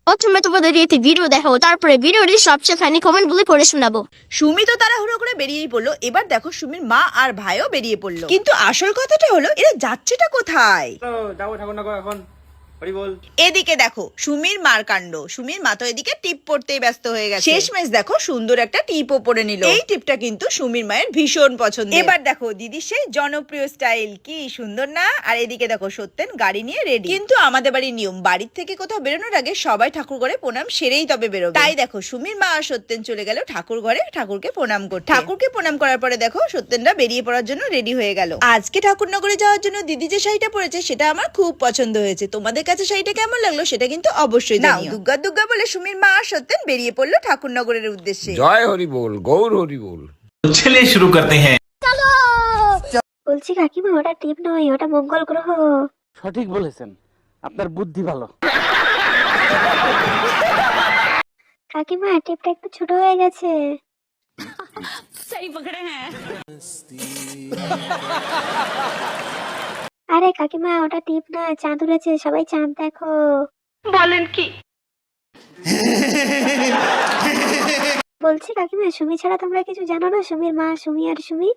প্রথমে তোমাদের একটি ভিডিও দেখাবো, তারপরে ভিডিওটি সবচেয়ে ফানি কমেন্ট গুলি পড়ে শোনাবো। সুমি তো তাড়াহুড়ো করে বেরিয়েই পড়লো। এবার দেখো সুমির মা আর ভাইও বেরিয়ে পড়লো, কিন্তু আসল কথাটা হলো এরা যাচ্ছেটা কোথায়। যাবো ঠাকুরনগর এখন। হরি বল। এদিকে দেখো সুমির মার কাণ্ড। সুমির মা তো এদিকে টিপ পড়তেই ব্যস্ত হয়ে গেছে। শেষমেশ দেখো সুন্দর একটা টিপও পরে নিল। এই টিপটা কিন্তু সুমির মায়ের ভীষণ পছন্দ। এবার দেখো দিদির সেই জনপ্রিয় স্টাইল, কি সুন্দর না। আর এদিকে দেখো সত্যেন গাড়ি নিয়ে রেডি। কিন্তু আমাদের বাড়ির নিয়ম, বাড়ির থেকে কোথাও বেরোনোর আগে সবাই ঠাকুর ঘরে প্রণাম সেরেই তবে বেরোবে। তাই দেখো সুমির মা আর সত্যেন চলে গেল ঠাকুর ঘরে ঠাকুরকে প্রণাম করতে। ঠাকুরকে প্রণাম করার পরে দেখো সত্যেনরা বেরিয়ে পড়ার জন্য রেডি হয়ে গেল। আজকে ঠাকুরনগরে যাওয়ার জন্য দিদি যে শাড়িটা পরেছে সেটা আমার খুব পছন্দ হয়েছে। তোমাদের কাছে শাড়িটা কেমন লাগলো সেটা কিন্তু অবশ্যই জানিও। দুর্গা দুর্গা বলে সুমির মা আর সত্যেন বেরিয়ে পড়লো ঠাকুরনগরের উদ্দেশ্যে। জয় হরি বল, গৌর হরি বল। चलिए शुरू करते हैं। বলছি কাকিমা, ওটা টিপ নয়, ওটা মঙ্গল গ্রহ। সঠিক বলেছেন, আপনার বুদ্ধি ভালো। কাকিমা টিপটা একটু ছোট হয়ে গেছে। আরে কাকিমা, ওটা টিপ নয়, চাঁদ উড়েছে, সবাই চাঁদ দেখো। বলেন কি? বলছি কাকিমা, সুমি ছাড়া তোমরা কিছু জানো না? সুমির মা সুমি আর সুমি।